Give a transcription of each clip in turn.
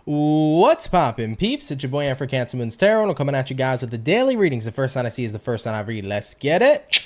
What's poppin', peeps? It's your boy for CancerMoonsTarot, and I'm coming at you guys with the daily readings. The first sign I see is the first sign I read. Let's get it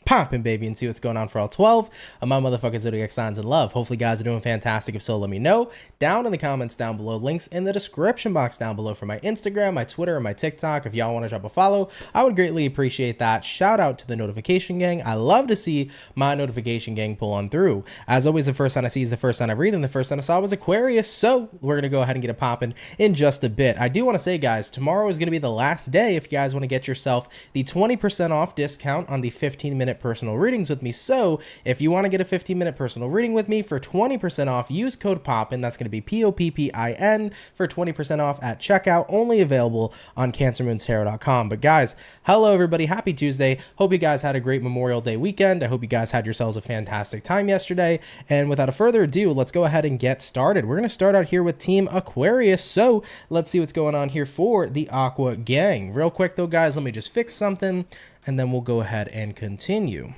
poppin', baby, and see what's going on for all 12 of my motherfucking zodiac signs in love. Hopefully guys are doing fantastic. If so, let me know down in the comments down below. Links in the description box down below for my Instagram, my Twitter, and my TikTok. If y'all want to drop a follow, I would greatly appreciate that. Shout out to the notification gang. I love to see my notification gang pull on through. As always, the first sign I see is the first sign I read, and the first sign I saw was Aquarius, so we're gonna go ahead and get it popping in just a bit. I do want to say, guys, tomorrow is gonna be the last day if you guys want to get yourself the 20% off discount on the 15-minute personal readings with me. So if you want to get a 15-minute personal reading with me for 20% off, use code POPPIN. That's going to be POPPIN for 20% off at checkout, only available on CancerMoonsTarot.com. But guys, hello everybody, happy Tuesday. Hope you guys had a great Memorial Day weekend. I hope you guys had yourselves a fantastic time yesterday. And without further ado, let's go ahead and get started. We're going to start out here with Team Aquarius. So let's see what's going on here for the Aqua gang. Real quick though, guys, let me just fix something and then we'll go ahead and continue.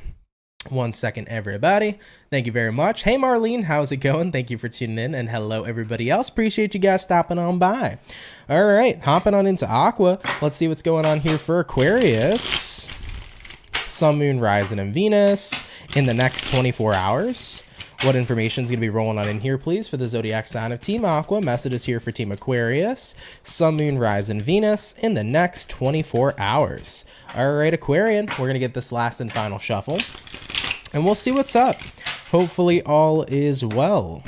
1 second, everybody. Thank you very much. Hey Marlene, how's it going? Thank you for tuning in, and hello everybody else. Appreciate you guys stopping on by. All right, hopping on into Aqua. Let's see what's going on here for Aquarius. Sun, Moon, Rising, and Venus in the next 24 hours. What information is going to be rolling on in here, please, for the zodiac sign of Team Aqua? Messages here for Team Aquarius. Sun, Moon, Rising, Venus in the next 24 hours. All right, Aquarian, we're going to get this last and final shuffle, and we'll see what's up. Hopefully all is well.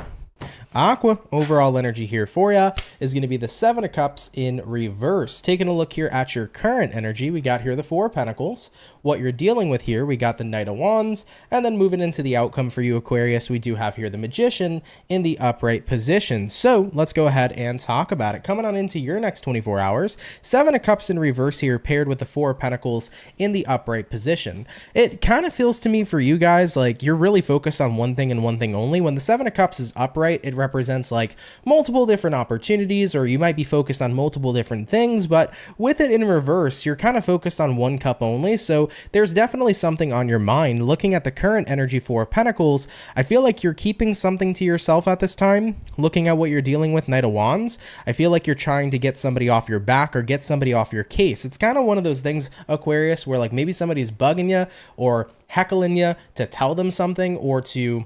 Aqua, overall energy here for ya is going to be the 7 of Cups in reverse. Taking a look here at your current energy, we got here the 4 of Pentacles. What you're dealing with here, we got the Knight of Wands, and then moving into the outcome for you, Aquarius, we do have here the Magician in the upright position. So let's go ahead and talk about it. Coming on into your next 24 hours, 7 of Cups in reverse here paired with the 4 of Pentacles in the upright position. It kind of feels to me for you guys like you're really focused on one thing and one thing only. When the 7 of Cups is upright, it represents like multiple different opportunities, or you might be focused on multiple different things, but with it in reverse, you're kind of focused on one cup only. So there's definitely something on your mind. Looking at the current energy for Pentacles, I feel like you're keeping something to yourself at this time. Looking at what you're dealing with, Knight of Wands, I feel like you're trying to get somebody off your back or get somebody off your case. It's kind of one of those things, Aquarius, where like maybe somebody's bugging you or heckling you to tell them something or to,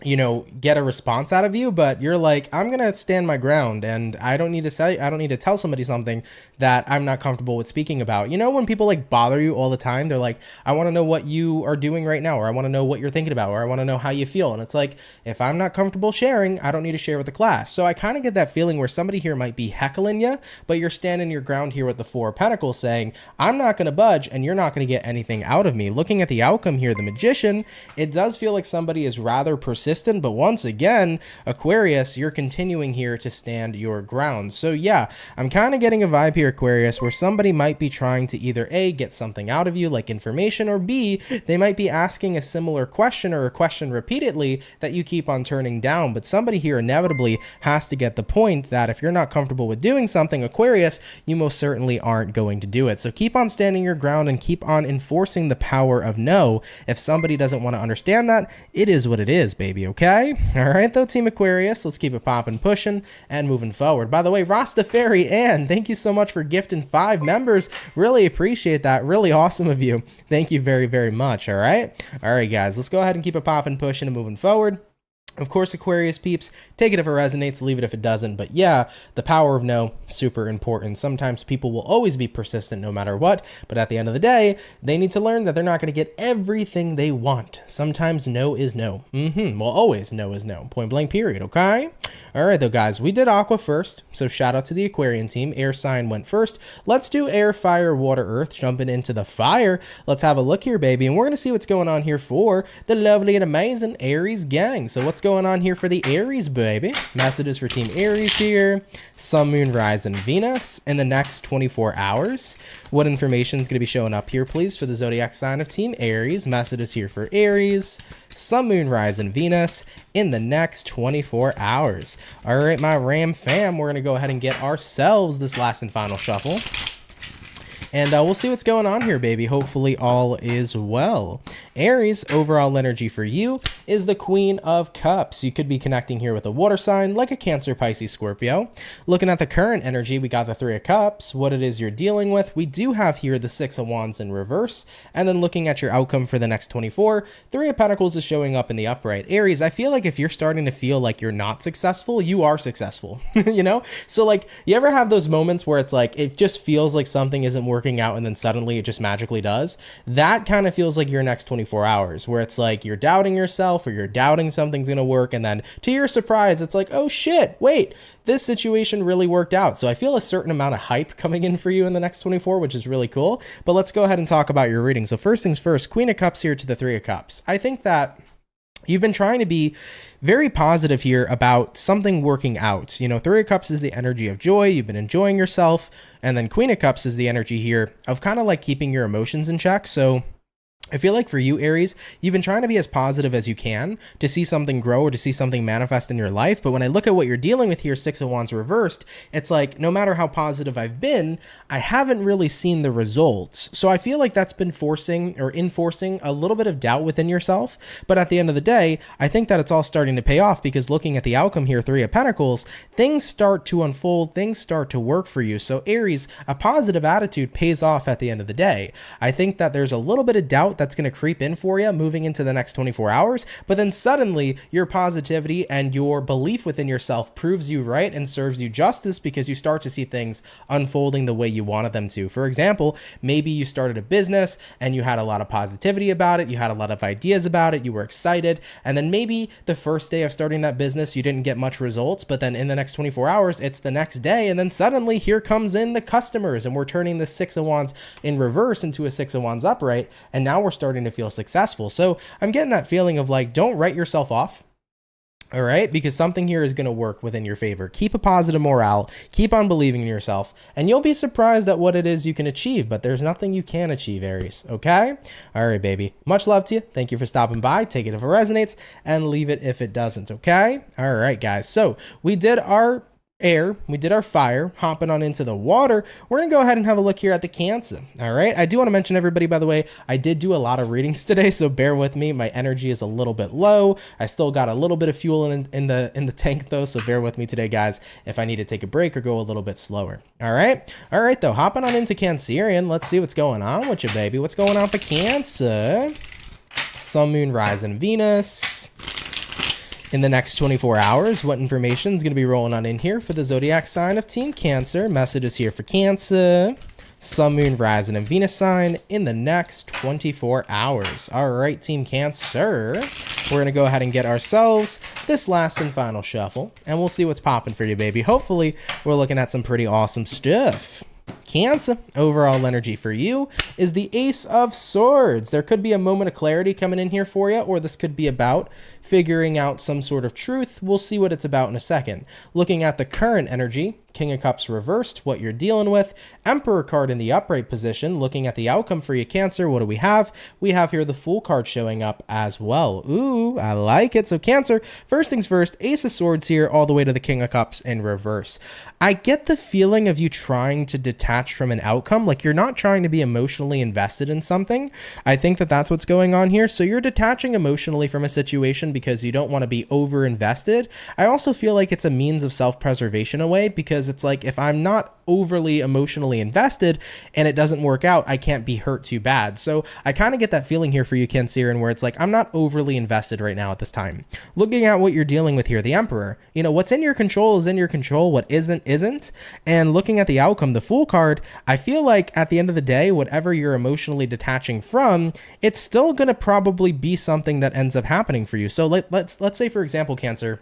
you know, get a response out of you, but you're like, I'm gonna stand my ground, and I don't need to tell somebody something that I'm not comfortable with speaking about. You know, when people like bother you all the time, they're like, I want to know what you are doing right now, or I want to know what you're thinking about, or I want to know how you feel. And it's like, if I'm not comfortable sharing, I don't need to share with the class. So I kind of get that feeling where somebody here might be heckling you, but you're standing your ground here with the 4 of Pentacles saying, I'm not going to budge and you're not going to get anything out of me. Looking at the outcome here, the Magician, it does feel like somebody is rather persistent. But once again, Aquarius, you're continuing here to stand your ground. So yeah, I'm kind of getting a vibe here, Aquarius, where somebody might be trying to either A, get something out of you like information, or B, they might be asking a similar question or a question repeatedly that you keep on turning down. But somebody here inevitably has to get the point that if you're not comfortable with doing something, Aquarius, you most certainly aren't going to do it. So keep on standing your ground and keep on enforcing the power of no. If somebody doesn't want to understand that, it is what it is, baby. Okay, all right though, Team Aquarius, let's keep it popping, pushing, and moving forward. By the way, Rastafari Ann, thank you so much for gifting 5 members. Really appreciate that. Really awesome of you. Thank you very, very much. All right, guys, let's go ahead and keep it popping, pushing, and moving forward. Of course, Aquarius peeps, take it if it resonates, leave it if it doesn't. But yeah, the power of no, super important. Sometimes people will always be persistent no matter what, but at the end of the day, they need to learn that they're not going to get everything they want. Sometimes no is no. Well, always no is no. Point blank period, okay? All right, though, guys, we did Aqua first, so shout out to the Aquarian team. Air sign went first. Let's do air, fire, water, earth, jumping into the fire. Let's have a look here, baby, and we're going to see what's going on here for the lovely and amazing Aries gang. So what's going on here for the Aries, baby? Messages for Team Aries here. Sun, Moon, Rising, Venus in the next 24 hours. What information is going to be showing up here, please, for the zodiac sign of Team Aries? Messages here for Aries. Sun, Moon, Rising, Venus in the next 24 hours. All right, my Ram fam, we're going to go ahead and get ourselves this last and final shuffle. And we'll see what's going on here, baby. Hopefully all is well. Aries, overall energy for you is the Queen of Cups. You could be connecting here with a water sign like a Cancer, Pisces, Scorpio. Looking at the current energy, we got the Three of Cups, what it is you're dealing with. We do have here the Six of Wands in reverse. And then looking at your outcome for the next 24, Three of Pentacles is showing up in the upright. Aries, I feel like if you're starting to feel like you're not successful, you are successful, you know? So like, you ever have those moments where it's like, it just feels like something isn't working out and then suddenly it just magically does? That kind of feels like your next 24 hours, where it's like you're doubting yourself or you're doubting something's gonna work, and then to your surprise, it's like, oh shit, wait, this situation really worked out. So I feel a certain amount of hype coming in for you in the next 24, which is really cool. But let's go ahead and talk about your reading. So first things first, Queen of Cups here to the Three of Cups. I think that you've been trying to be very positive here about something working out. You know, Three of Cups is the energy of joy. You've been enjoying yourself. And then Queen of Cups is the energy here of kind of like keeping your emotions in check. So I feel like for you, Aries, you've been trying to be as positive as you can to see something grow or to see something manifest in your life. But when I look at what you're dealing with here, Six of Wands reversed, it's like, no matter how positive I've been, I haven't really seen the results. So I feel like that's been forcing or enforcing a little bit of doubt within yourself. But at the end of the day, I think that it's all starting to pay off, because looking at the outcome here, Three of Pentacles, things start to unfold, things start to work for you. So Aries, a positive attitude pays off at the end of the day. I think that there's a little bit of doubt that's going to creep in for you moving into the next 24 hours, but then suddenly your positivity and your belief within yourself proves you right and serves you justice, because you start to see things unfolding the way you wanted them to. For example, maybe you started a business and you had a lot of positivity about it, you had a lot of ideas about it, you were excited, and then maybe the first day of starting that business you didn't get much results, but then in the next 24 hours it's the next day, and then suddenly here comes in the customers, and we're turning the Six of Wands in reverse into a Six of Wands upright, and now we're starting to feel successful. So I'm getting that feeling of like, don't write yourself off. All right, because something here is going to work within your favor. Keep a positive morale, keep on believing in yourself, and you'll be surprised at what it is you can achieve. But there's nothing you can achieve, Aries. Okay? All right, baby. Much love to you. Thank you for stopping by. Take it if it resonates and leave it if it doesn't. Okay? All right, guys. So we did our air, we did our fire, hopping on into the water. We're gonna go ahead and have a look here at the Cancer. All right, I do want to mention, everybody, by the way, I did do a lot of readings today, so bear with me. My energy is a little bit low. I still got a little bit of fuel in the tank though, so bear with me today, guys, if I need to take a break or go a little bit slower. All right though, hopping on into Cancerian. Let's see what's going on with you, baby. What's going on for Cancer? Sun, Moon, Rising, Venus. In the next 24 hours, what information is going to be rolling on in here for the zodiac sign of Team Cancer? Messages here for Cancer, Sun, Moon, Rising, and Venus sign in the next 24 hours. All right, Team Cancer, we're going to go ahead and get ourselves this last and final shuffle, and we'll see what's popping for you, baby. Hopefully, we're looking at some pretty awesome stuff. Cancer, overall energy for you is the Ace of Swords. There could be a moment of clarity coming in here for you, or this could be about figuring out some sort of truth. We'll see what it's about in a second. Looking at the current energy, King of Cups reversed, what you're dealing with. Emperor card in the upright position. Looking at the outcome for you, Cancer, what do we have? We have here the Fool card showing up as well. Ooh, I like it. So Cancer, first things first, Ace of Swords here all the way to the King of Cups in reverse. I get the feeling of you trying to detach from an outcome, like you're not trying to be emotionally invested in something. I think that that's what's going on here. So you're detaching emotionally from a situation because you don't want to be over invested. I also feel like it's a means of self-preservation away, because it's like, if I'm not overly emotionally invested and it doesn't work out, I can't be hurt too bad. So I kind of get that feeling here for you, Cancerian, where it's like, I'm not overly invested right now at this time. Looking at what you're dealing with here, the Emperor, you know, what's in your control is in your control, what isn't. And looking at the outcome, the Fool card, I feel like at the end of the day, whatever you're emotionally detaching from, it's still going to probably be something that ends up happening for you. So let's say, for example, Cancer,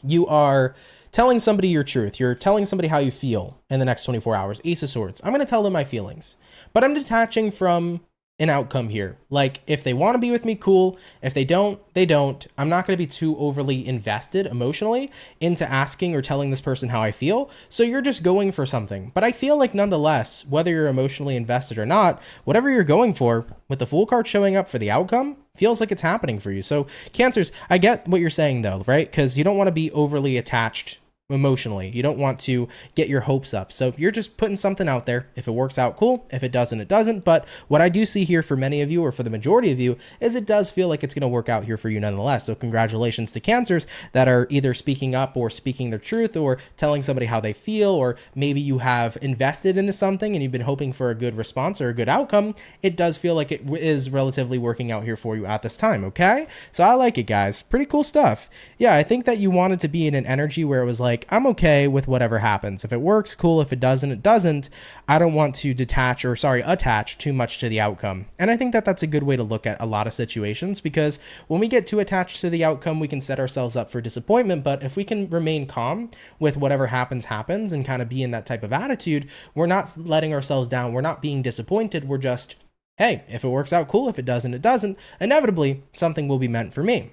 you are telling somebody your truth. You're telling somebody how you feel in the next 24 hours. Ace of Swords. I'm going to tell them my feelings, but I'm detaching from an outcome here. Like, if they want to be with me, cool. If they don't, they don't. I'm not going to be too overly invested emotionally into asking or telling this person how I feel. So you're just going for something. But I feel like nonetheless, whether you're emotionally invested or not, whatever you're going for, with the Fool card showing up for the outcome, feels like it's happening for you. So Cancers, I get what you're saying though, right? Because you don't want to be overly attached emotionally. You don't want to get your hopes up. So you're just putting something out there. If it works out, cool. If it doesn't, it doesn't. But what I do see here for many of you, or for the majority of you, is it does feel like it's going to work out here for you nonetheless. So congratulations to Cancers that are either speaking up or speaking their truth or telling somebody how they feel, or maybe you have invested into something and you've been hoping for a good response or a good outcome. It does feel like it is relatively working out here for you at this time. Okay. So I like it, guys. Pretty cool stuff. Yeah. I think that you wanted to be in an energy where it was like, I'm okay with whatever happens. If it works, cool. If it doesn't, it doesn't. I don't want to attach too much to the outcome. And I think that that's a good way to look at a lot of situations, because when we get too attached to the outcome, we can set ourselves up for disappointment. But if we can remain calm with whatever happens and kind of be in that type of attitude, we're not letting ourselves down. We're not being disappointed. We're just, hey, if it works out, cool. If it doesn't, it doesn't. Inevitably, something will be meant for me.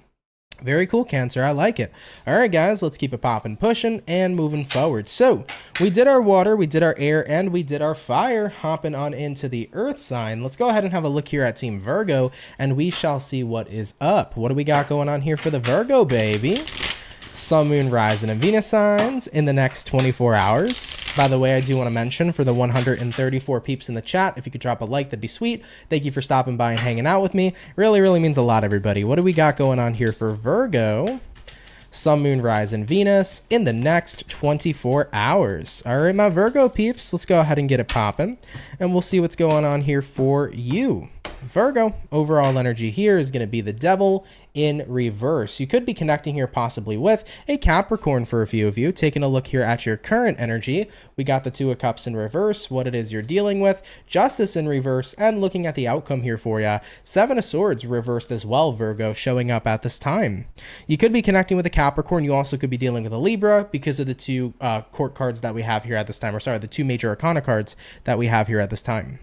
Very cool, Cancer. I like it. All right, guys, let's keep it popping, pushing, and moving forward. So we did our water, we did our air, and we did our fire. Hopping on into the earth sign. Let's go ahead and have a look here at Team Virgo, and we shall see what is up. What do we got going on here for the Virgo, baby? Sun, Moon, Rising, and Venus signs in the next 24 hours. By the way, I do want to mention for the 134 peeps in the chat, if you could drop a like, that'd be sweet. Thank you for stopping by and hanging out with me. Really, really means a lot, everybody. What do we got going on here for Virgo? Sun, Moon, Rising, Venus in the next 24 hours. All right, my Virgo peeps, let's go ahead and get it popping, and we'll see what's going on here for you. Virgo, overall energy here is going to be the Devil in reverse. You could be connecting here possibly with a Capricorn for a few of you. Taking a look here at your current energy, we got the Two of Cups in reverse, what it is you're dealing with, Justice in reverse, and looking at the outcome here for you, Seven of Swords reversed as well, Virgo, showing up at this time. You could be connecting with a Capricorn. You also could be dealing with a Libra because of the two court cards that we have here at this time, or sorry, the two major arcana cards that we have here at this time.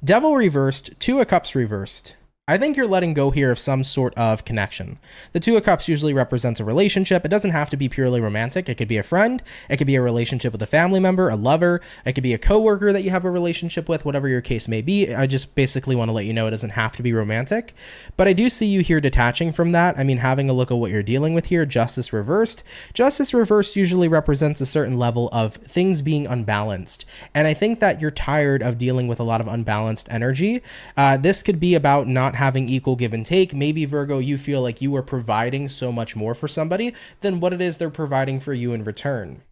Devil reversed, Two of Cups reversed. I think you're letting go here of some sort of connection. The Two of Cups usually represents a relationship. It doesn't have to be purely romantic. It could be a friend. It could be a relationship with a family member, a lover. It could be a coworker that you have a relationship with, whatever your case may be. I just basically want to let you know it doesn't have to be romantic. But I do see you here detaching from that. I mean, having a look at what you're dealing with here. Justice reversed. Justice reversed usually represents a certain level of things being unbalanced. And I think that you're tired of dealing with a lot of unbalanced energy. This could be about not having equal give and take. Maybe, Virgo, you feel like you are providing so much more for somebody than what it is they're providing for you in return,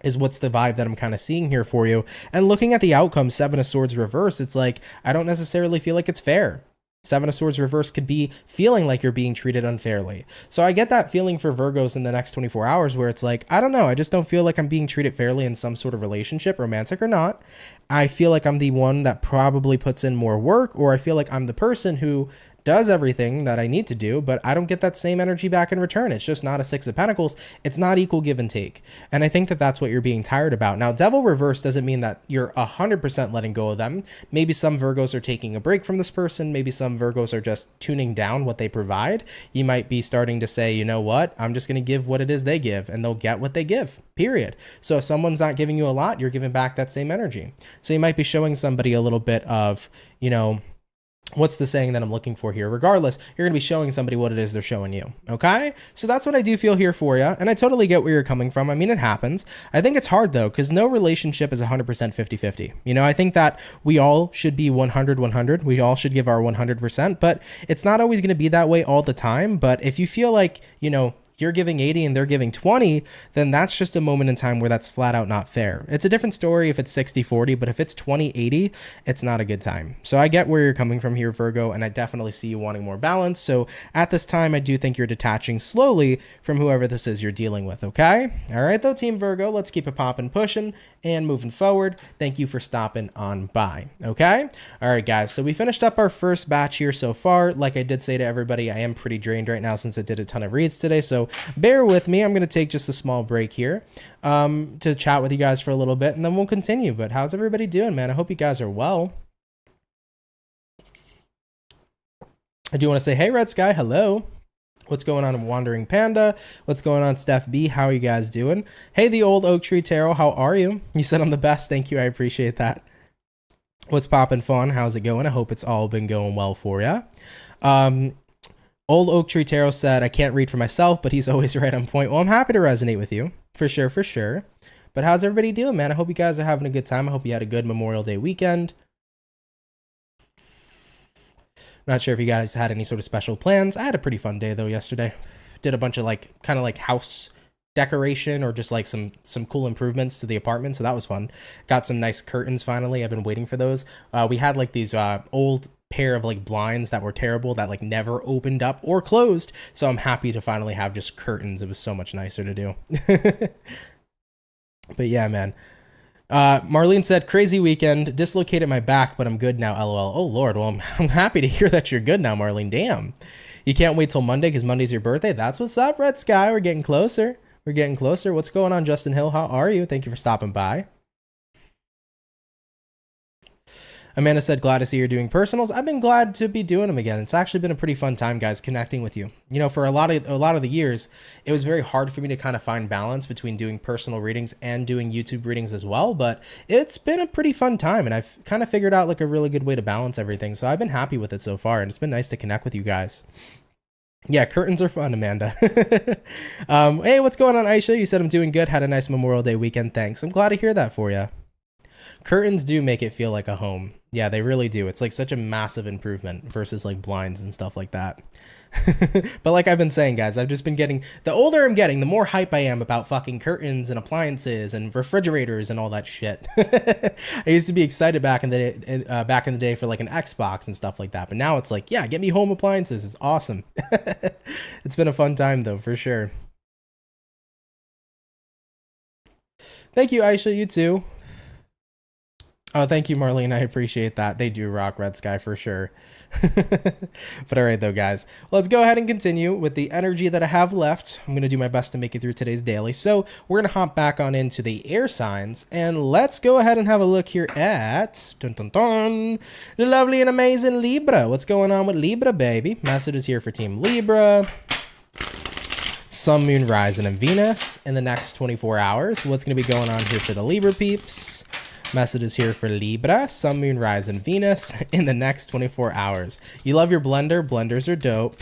is what's the vibe that I'm kind of seeing here for you. And looking at the outcome, Seven of Swords reverse, it's like, I don't necessarily feel like it's fair. Seven of Swords reverse could be feeling like you're being treated unfairly. So I get that feeling for Virgos in the next 24 hours where it's like, I don't know, I just don't feel like I'm being treated fairly in some sort of relationship, romantic or not. I feel like I'm the one that probably puts in more work, or I feel like I'm the person who does everything that I need to do, but I don't get that same energy back in return. It's just not a Six of Pentacles. It's not equal give and take. And I think that that's what you're being tired about. Now, Devil reverse doesn't mean that you're 100% letting go of them. Maybe some Virgos are taking a break from this person. Maybe some Virgos are just tuning down what they provide. You might be starting to say, you know what, I'm just going to give what it is they give, and they'll get what they give, period. So if someone's not giving you a lot, you're giving back that same energy. So you might be showing somebody a little bit of, you know, what's the saying that I'm looking for here? Regardless, you're going to be showing somebody what it is they're showing you. Okay. So that's what I do feel here for you. And I totally get where you're coming from. I mean, it happens. I think it's hard though, because no relationship is 100% 50-50. You know, I think that we all should be 100-100. We all should give our 100%, but it's not always going to be that way all the time. But if you feel like, you know, you're giving 80 and they're giving 20, then that's just a moment in time where that's flat out not fair. It's a different story if it's 60-40, but if it's 20-80, it's not a good time. So I get where you're coming from here, Virgo, and I definitely see you wanting more balance. So at this time, I do think you're detaching slowly from whoever this is you're dealing with, okay? All right, though, Team Virgo, let's keep it popping, pushing, and moving forward. Thank you for stopping on by, okay? All right, guys, so we finished up our first batch here so far. Like I did say to everybody, I am pretty drained right now since I did a ton of reads today, so bear with me. I'm going to take just a small break here to chat with you guys for a little bit, and then we'll continue. But how's everybody doing, man? I hope you guys are well. I do want to say, hey, Red Sky, hello. What's going on, Wandering Panda? What's going on, Steph B? How are you guys doing? Hey, the old Oak Tree Tarot, how are you? You said I'm the best. Thank you. I appreciate that. What's poppin' fun? How's it going? I hope it's all been going well for you. Old Oak Tree Tarot said, I can't read for myself, but he's always right on point. Well, I'm happy to resonate with you. For sure, for sure. But how's everybody doing, man? I hope you guys are having a good time. I hope you had a good Memorial Day weekend. Not sure if you guys had any sort of special plans. I had a pretty fun day, though, yesterday. Did a bunch of, like, kind of like house decoration or just, like, some cool improvements to the apartment, so that was fun. Got some nice curtains, finally. I've been waiting for those. We had, like, these old pair of like blinds that were terrible that like never opened up or closed, so I'm happy to finally have just curtains. It was so much nicer to do. But yeah, man. Marlene said, crazy weekend, dislocated my back, but I'm good now, lol. Oh lord. Well, I'm happy to hear that you're good now, Marlene. Damn, you can't wait till Monday because Monday's your birthday. That's what's up, Red Sky. We're getting closer. What's going on, Justin Hill? How are you? Thank you for stopping by. Amanda said, glad to see you're doing personals. I've been glad to be doing them again. It's actually been a pretty fun time, guys, connecting with you. You know, for a lot of the years, it was very hard for me to kind of find balance between doing personal readings and doing YouTube readings as well. But it's been a pretty fun time, and I've kind of figured out like a really good way to balance everything. So I've been happy with it so far, and it's been nice to connect with you guys. Yeah, curtains are fun, Amanda. Hey, what's going on, Aisha? You said I'm doing good. Had a nice Memorial Day weekend. Thanks. I'm glad to hear that for you. Curtains do make it feel like a home. Yeah, they really do. It's like such a massive improvement versus like blinds and stuff like that. But like I've been saying, guys, I've just been getting, the older I'm getting, the more hype I am about fucking curtains and appliances and refrigerators and all that shit. I used to be excited back in the day for like an Xbox and stuff like that. But now it's like, yeah, get me home appliances. It's awesome. It's been a fun time though, for sure. Thank you, Aisha. You too. Oh, thank you, Marlene. I appreciate that. They do rock, Red Sky, for sure. But all right, though, guys. Well, let's go ahead and continue with the energy that I have left. I'm going to do my best to make it through today's daily. So we're going to hop back on into the air signs, and let's go ahead and have a look here at the lovely and amazing Libra. What's going on with Libra, baby? Messages here for Team Libra. Sun, Moon, Rising, and Venus in the next 24 hours. What's going to be going on here for the Libra peeps? Messages here for Libra, Sun, Moon, Rise, and Venus in the next 24 hours. You love your blender. Blenders are dope.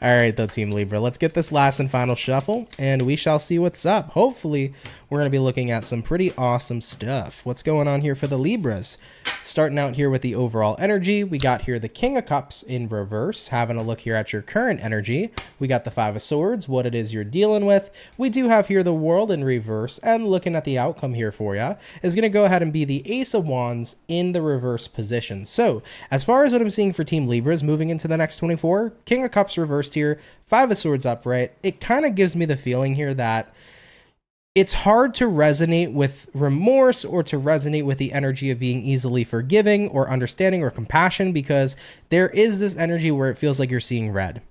All right, though, Team Libra. Let's get this last and final shuffle, and we shall see what's up. Hopefully, we're going to be looking at some pretty awesome stuff. What's going on here for the Libras? Starting out here with the overall energy, we got here the King of Cups in reverse. Having a look here at your current energy, we got the Five of Swords, what it is you're dealing with. We do have here the World in reverse, and looking at the outcome here for you is going to go ahead and be the Ace of Wands in the reverse position. So as far as what I'm seeing for Team Libras moving into the next 24, King of Cups reversed here, Five of Swords upright, it kind of gives me the feeling here that it's hard to resonate with remorse or to resonate with the energy of being easily forgiving or understanding or compassion, because there is this energy where it feels like you're seeing red.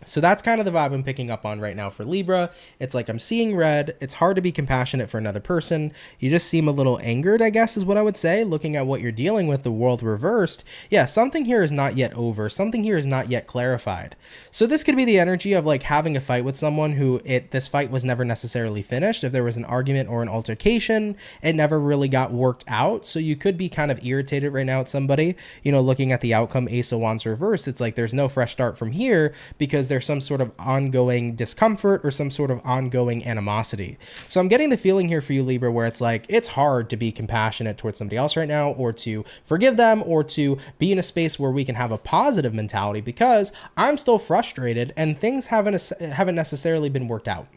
So that's kind of the vibe I'm picking up on right now for Libra. It's like I'm seeing red. It's hard to be compassionate for another person. You just seem a little angered, I guess is what I would say, looking at what you're dealing with, the world reversed. Yeah, something here is not yet over. Something here is not yet clarified. So this could be the energy of like having a fight with someone who this fight was never necessarily finished. If there was an argument or an altercation, it never really got worked out. So you could be kind of irritated right now at somebody, you know, looking at the outcome, Ace of Wands reversed. It's like there's no fresh start from here because there's some sort of ongoing discomfort or some sort of ongoing animosity. So I'm getting the feeling here for you, Libra, where it's like it's hard to be compassionate towards somebody else right now, or to forgive them, or to be in a space where we can have a positive mentality, because I'm still frustrated and things haven't necessarily been worked out.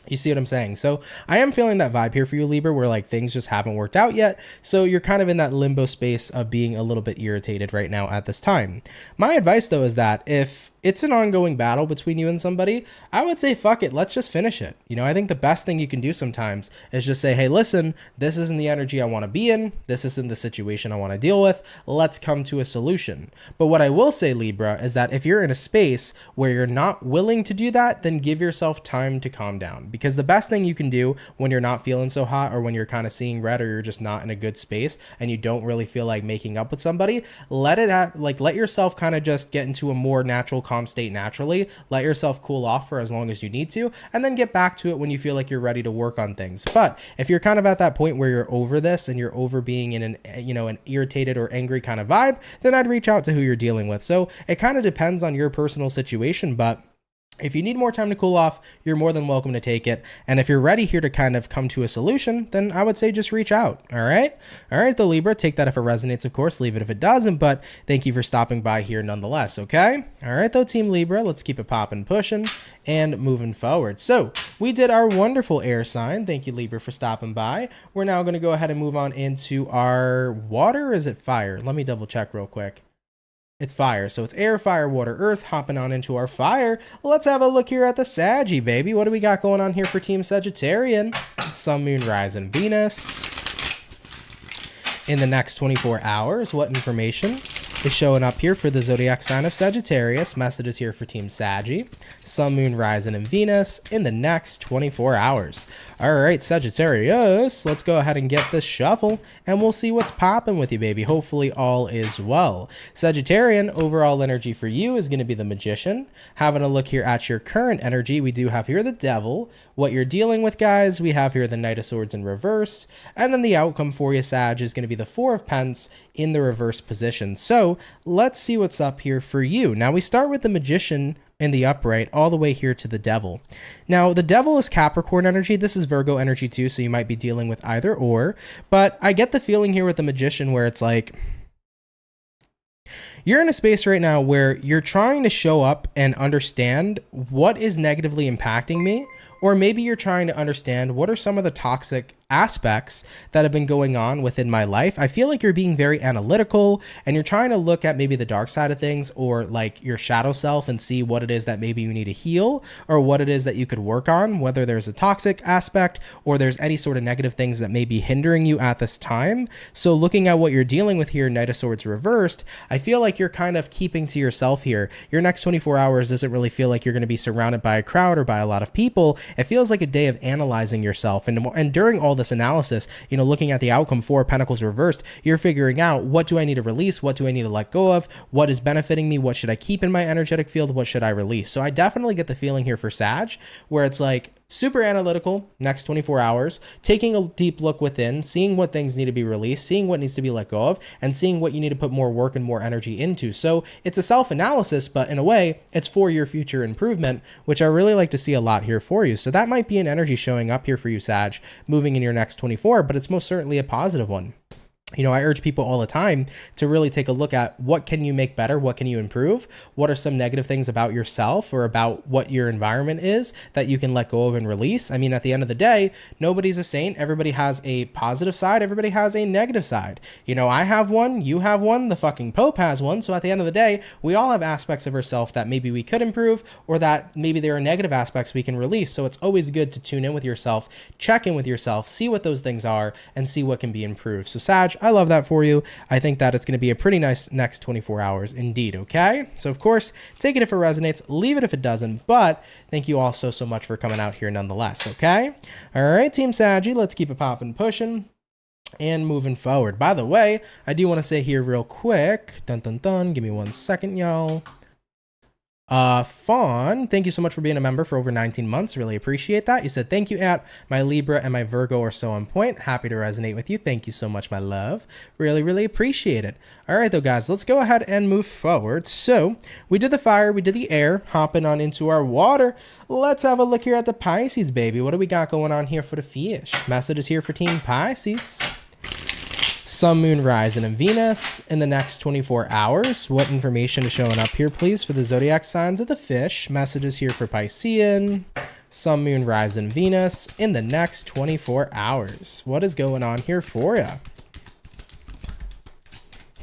You see what I'm saying? So I am feeling that vibe here for you, Libra, where like things just haven't worked out yet. So you're kind of in that limbo space of being a little bit irritated right now at this time. My advice, though, is that if it's an ongoing battle between you and somebody, I would say, fuck it, let's just finish it. You know, I think the best thing you can do sometimes is just say, hey, listen, this isn't the energy I want to be in. This isn't the situation I want to deal with. Let's come to a solution. But what I will say, Libra, is that if you're in a space where you're not willing to do that, then give yourself time to calm down. Because the best thing you can do when you're not feeling so hot, or when you're kind of seeing red, or you're just not in a good space and you don't really feel like making up with somebody, let yourself kind of just get into a more natural calm state naturally. Let yourself cool off for as long as you need to, and then get back to it when you feel like you're ready to work on things. But if you're kind of at that point where you're over this and you're over being in an irritated or angry kind of vibe, then I'd reach out to who you're dealing with. So it kind of depends on your personal situation, but if you need more time to cool off, you're more than welcome to take it. And if you're ready here to kind of come to a solution, then I would say just reach out. All right. All right, the Libra, take that if it resonates, of course, leave it if it doesn't, but thank you for stopping by here nonetheless. Okay. All right, though, Team Libra, let's keep it popping, pushing and moving forward. So we did our wonderful air sign. Thank you, Libra, for stopping by. We're now going to go ahead and move on into our water. Or is it fire? Let me double check real quick. It's fire. So it's air, fire, water, earth. Hopping on into our fire. Let's have a look here at the Saggy, baby. What do we got going on here for Team Sagittarian? Sun, Moon, Rise, and Venus. In the next 24 hours, what information is showing up here for the zodiac sign of Sagittarius? Messages here for Team Saggy. Sun, Moon, Rising, and Venus in the next 24 hours. All right, Sagittarius, let's go ahead and get this shuffle, and we'll see what's popping with you, baby. Hopefully all is well. Sagittarian, overall energy for you is going to be the Magician. Having a look here at your current energy, we do have here the Devil. What you're dealing with, guys, we have here the Knight of Swords in reverse, and then the outcome for you, Sag, is going to be the Four of Pence in the reverse position. So let's see what's up here for you. Now we start with the Magician in the upright all the way here to the Devil. Now the Devil is Capricorn energy. This is Virgo energy too, so you might be dealing with either or, but I get the feeling here with the Magician where it's like you're in a space right now where you're trying to show up and understand what is negatively impacting me, or maybe you're trying to understand what are some of the toxic aspects that have been going on within my life. I feel like you're being very analytical and you're trying to look at maybe the dark side of things or like your shadow self and see what it is that maybe you need to heal or what it is that you could work on, whether there's a toxic aspect or there's any sort of negative things that may be hindering you at this time. So looking at what you're dealing with here, Knight of Swords reversed, I feel like you're kind of keeping to yourself here. Your next 24 hours doesn't really feel like you're going to be surrounded by a crowd or by a lot of people. It feels like a day of analyzing yourself. And during all this analysis, you know, looking at the outcome, Four of Pentacles reversed, you're figuring out what do I need to release? What do I need to let go of? What is benefiting me? What should I keep in my energetic field? What should I release? So I definitely get the feeling here for Sag, where it's like super analytical, next 24 hours, taking a deep look within, seeing what things need to be released, seeing what needs to be let go of, and seeing what you need to put more work and more energy into. So it's a self-analysis, but in a way, it's for your future improvement, which I really like to see a lot here for you. So that might be an energy showing up here for you, Sag, moving in your next 24, but it's most certainly a positive one. You know, I urge people all the time to really take a look at what can you make better? What can you improve? What are some negative things about yourself or about what your environment is that you can let go of and release? I mean, at the end of the day, nobody's a saint. Everybody has a positive side. Everybody has a negative side. You know, I have one, you have one, the fucking Pope has one. So at the end of the day, we all have aspects of ourselves that maybe we could improve or that maybe there are negative aspects we can release. So it's always good to tune in with yourself, check in with yourself, see what those things are and see what can be improved. So Sag, I love that for you. I think that it's going to be a pretty nice next 24 hours indeed. Okay. So of course, take it if it resonates, leave it if it doesn't, but thank you all so much for coming out here nonetheless. Okay. All right, Team Saggy, let's keep it popping, pushing and moving forward. By the way, I do want to say here real quick, dun dun dun, give me 1 second, y'all. Fawn, thank you so much for being a member for over 19 months. Really appreciate that. You said, thank you, app. My Libra and my Virgo are so on point. Happy to resonate with you. Thank you so much, my love. Really, really appreciate it. All right, though, guys, let's go ahead and move forward. So we did the fire, we did the air, hopping on into our water. Let's have a look here at the Pisces, baby. What do we got going on here for the fish? Message is here for Team Pisces. Sun, Moon, Rising, and Venus in the next 24 hours. What information is showing up here, please, for the zodiac signs of the fish? Messages here for Piscean, Sun, Moon, Rising, Venus in the next 24 hours. What is going on here for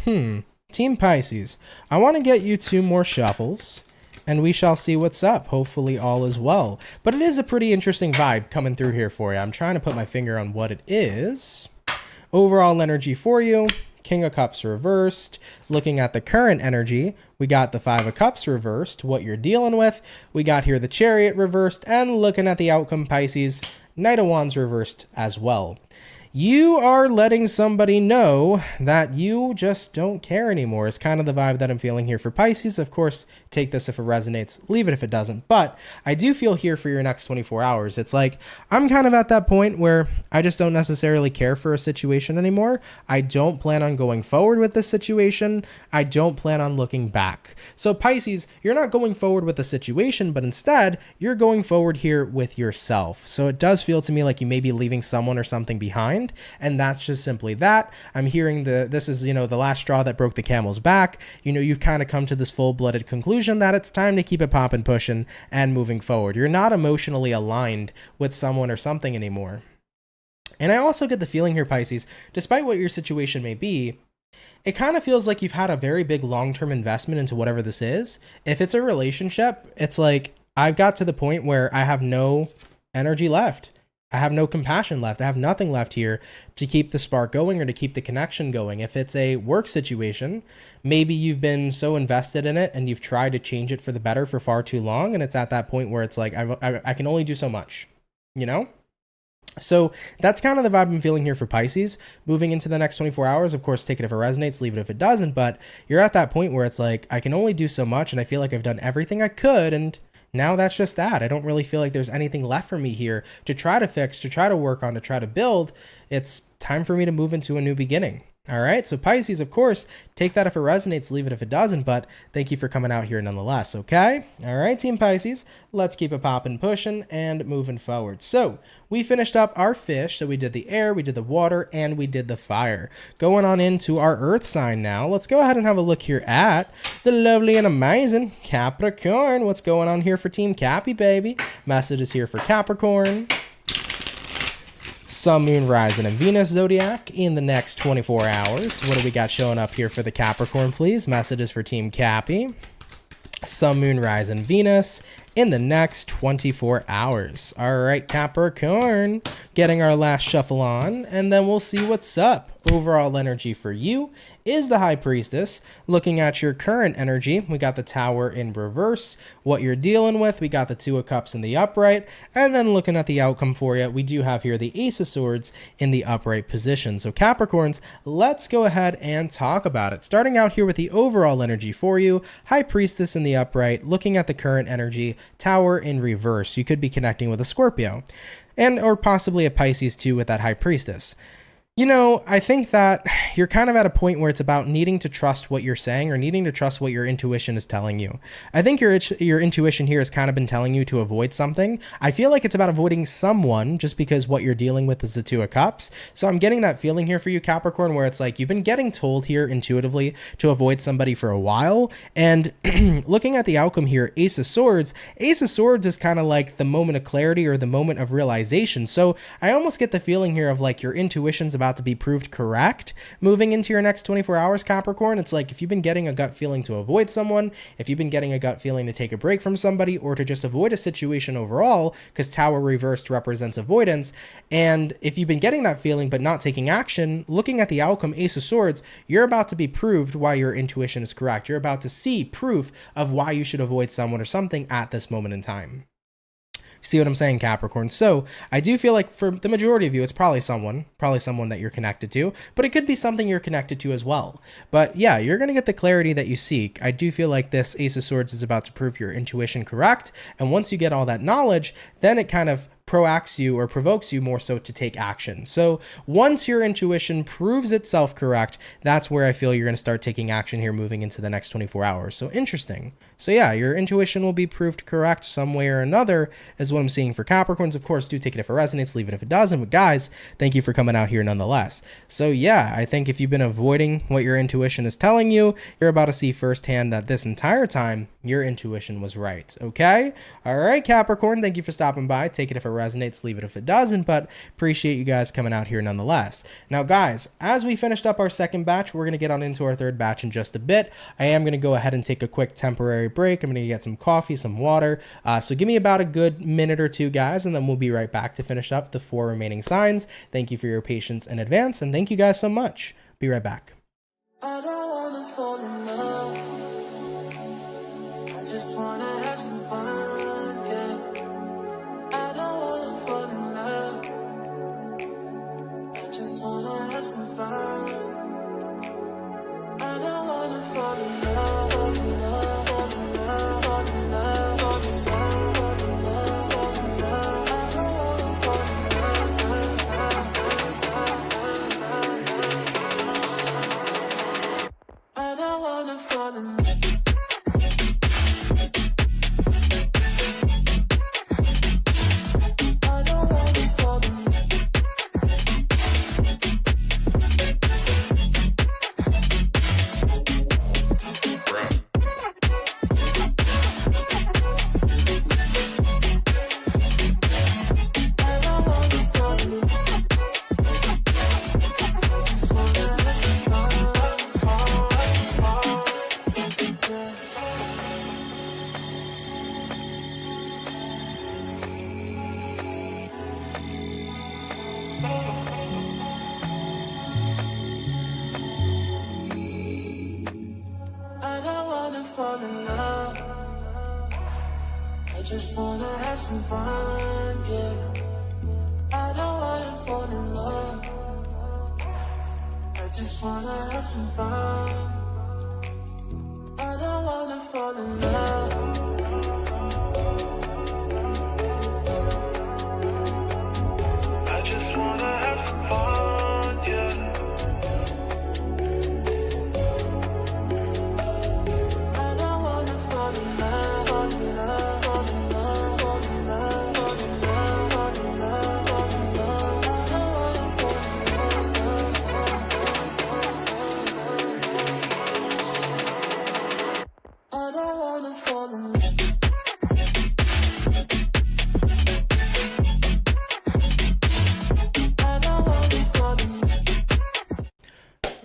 you? Team Pisces, I want to get you 2 more shuffles and we shall see what's up. Hopefully all is well. But it is a pretty interesting vibe coming through here for you. I'm trying to put my finger on what it is. Overall energy for you, King of Cups reversed. Looking at the current energy, we got the 5 of Cups reversed, what you're dealing with. We got here the Chariot reversed, and looking at the outcome, Pisces, Knight of Wands reversed as well. you are letting somebody know that you just don't care anymore is kind of the vibe that I'm feeling here for Pisces. Of course, take this if it resonates, leave it if it doesn't. But I do feel here for your next 24 hours. It's like I'm kind of at that point where I just don't necessarily care for a situation anymore. I don't plan on going forward with this situation. I don't plan on looking back. So Pisces, you're not going forward with the situation, but instead you're going forward here with yourself. So it does feel to me like you may be leaving someone or something behind. And that's just simply that. I'm hearing this is, the last straw that broke the camel's back. You've kind of come to this full-blooded conclusion that it's time to keep it popping, pushing, and moving forward. You're not emotionally aligned with someone or something anymore. And I also get the feeling here, Pisces, despite what your situation may be, it kind of feels like you've had a very big long-term investment into whatever this is. If it's a relationship, it's like I've got to the point where I have no energy left. I have no compassion left. I have nothing left here to keep the spark going or to keep the connection going. If it's a work situation, maybe you've been so invested in it and you've tried to change it for the better for far too long. And it's at that point where it's like, I can only do so much, So that's kind of the vibe I'm feeling here for Pisces. Moving into the next 24 hours, of course, take it if it resonates, leave it if it doesn't. But you're at that point where it's like, I can only do so much and I feel like I've done everything I could. And now that's just that. I don't really feel like there's anything left for me here to try to fix, to try to work on, to try to build. It's time for me to move into a new beginning. All right. So Pisces, of course, take that if it resonates, leave it if it doesn't. But thank you for coming out here nonetheless. Okay. All right, Team Pisces, let's keep it popping, pushing, and moving forward. So we finished up our fish. So we did the air, we did the water, and we did the fire. Going on into our earth sign now. Let's go ahead and have a look here at the lovely and amazing Capricorn. What's going on here for Team Cappy, baby? Message is here for Capricorn. Sun, Moon, Rising, and Venus zodiac in the next 24 hours. What do we got showing up here for the Capricorn, please? Messages for Team Cappy. Sun, Moon, Rising, Venus in the next 24 hours. All right, Capricorn, getting our last shuffle on, and then we'll see what's up. Overall energy for you is the High Priestess. Looking at your current energy, we got the Tower in reverse. What you're dealing with, we got the Two of Cups in the upright. And then looking at the outcome for you, we do have here the Ace of Swords in the upright position. So Capricorns, let's go ahead and talk about it. Starting out here with the overall energy for you, High Priestess in the upright. Looking at the current energy, Tower in reverse. You could be connecting with a Scorpio or possibly a Pisces too with that High Priestess. I think that you're kind of at a point where it's about needing to trust what you're saying or needing to trust what your intuition is telling you. I think your intuition here has kind of been telling you to avoid something. I feel like it's about avoiding someone just because what you're dealing with is the Two of Cups. So I'm getting that feeling here for you, Capricorn, where it's like you've been getting told here intuitively to avoid somebody for a while. And looking at the outcome here, Ace of Swords is kind of like the moment of clarity or the moment of realization. So I almost get the feeling here of like your intuition's about to be proved correct moving into your next 24 hours, Capricorn. It's like if you've been getting a gut feeling to avoid someone, if you've been getting a gut feeling to take a break from somebody or to just avoid a situation overall, because Tower reversed represents avoidance, and if you've been getting that feeling but not taking action, looking at the outcome, Ace of Swords, you're about to be proved why your intuition is correct. You're about to see proof of why you should avoid someone or something at this moment in time. See what I'm saying, Capricorn? So I do feel like for the majority of you, it's probably someone that you're connected to, but it could be something you're connected to as well. But yeah, you're going to get the clarity that you seek. I do feel like this Ace of Swords is about to prove your intuition correct. And once you get all that knowledge, then it kind of proacts you or provokes you more so to take action. So once your intuition proves itself correct, that's where I feel you're going to start taking action here moving into the next 24 hours. So interesting. So yeah, your intuition will be proved correct some way or another is what I'm seeing for Capricorns. Of course, do take it if it resonates, leave it if it doesn't. But guys, thank you for coming out here nonetheless. So yeah, I think if you've been avoiding what your intuition is telling you, you're about to see firsthand that this entire time, your intuition was right. Okay? All right, Capricorn, thank you for stopping by. Take it if it resonates, leave it if it doesn't, but appreciate you guys coming out here nonetheless. Now, guys, as we finished up our second batch, we're going to get on into our third batch in just a bit. I am going to go ahead and take a quick temporary break. I'm going to get some coffee, some water. So give me about a good minute or two, guys, and then we'll be right back to finish up the 4 remaining signs. Thank you for your patience in advance, and thank you guys so much. Be right back. I don't wanna fall in love. I just wanna have some fun, yeah. I don't wanna fall in love. I just fall in love. I just wanna have some fun, yeah. I don't wanna fall in love. I just wanna have some fun. I don't wanna fall in love. I just wanna have some fun, yeah. I don't wanna fall in love, fall in love, fall in love, fall in love, fall in love, fall in love, fall in love. I don't wanna fall in love. I don't wanna fall in love.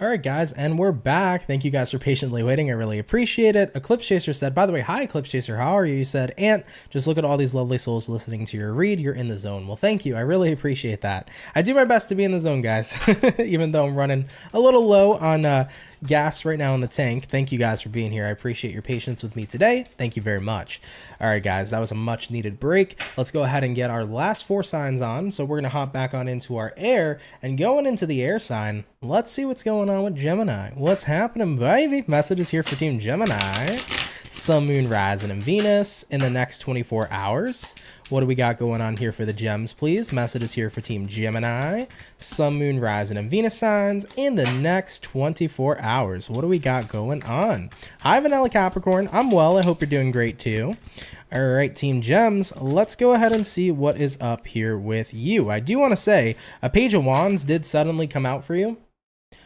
All right, guys, and we're back. Thank you guys for patiently waiting. I really appreciate it. Eclipse Chaser said, by the way, hi, Eclipse Chaser. How are you? You said, Ant, just look at all these lovely souls listening to your read. You're in the zone. Well, thank you. I really appreciate that. I do my best to be in the zone, guys, even though I'm running a little low on gas right now in the tank. Thank you guys for being here. I appreciate your patience with me today. Thank you very much. All right, guys, that was a much needed break. Let's go ahead and get our last 4 signs on. So we're going to hop back on into our air, and going into the air sign, let's see what's going on with Gemini. What's happening, baby? Messages here for Team Gemini. Sun, Moon, Rising, and Venus in the next 24 hours. What do we got going on here for the gems, please? Messages here for Team Gemini. Sun, Moon, Rising, and Venus signs in the next 24 hours. What do we got going on? Hi, Vanilla Capricorn. I'm well. I hope you're doing great too. All right, Team Gems, let's go ahead and see what is up here with you. I do want to say a Page of Wands did suddenly come out for you.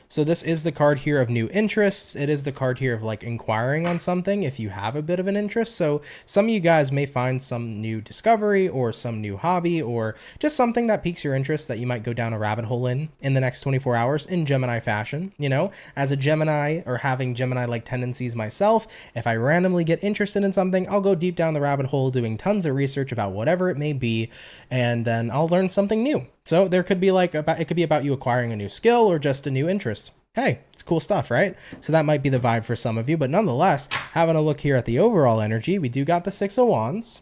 So this is the card here of new interests. It is the card here of like inquiring on something if you have a bit of an interest. So some of you guys may find some new discovery or some new hobby or just something that piques your interest that you might go down a rabbit hole in the next 24 hours in Gemini fashion. You know, as a Gemini or having Gemini-like tendencies myself, if I randomly get interested in something, I'll go deep down the rabbit hole doing tons of research about whatever it may be, and then I'll learn something new. So there could be like, it could be about you acquiring a new skill or just a new interest. Hey, it's cool stuff, right? So that might be the vibe for some of you, but nonetheless, having a look here at the overall energy, we do got the 6 of Wands.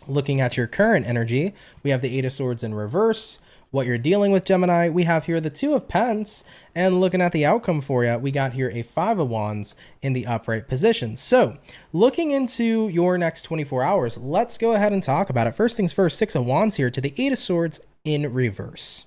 Looking at your current energy, we have the 8 of Swords in reverse. What you're dealing with, Gemini, we have here the 2 of Pence, and looking at the outcome for you, we got here a 5 of Wands in the upright position. So looking into your next 24 hours, let's go ahead and talk about it. First things first, 6 of Wands here to the 8 of Swords in reverse.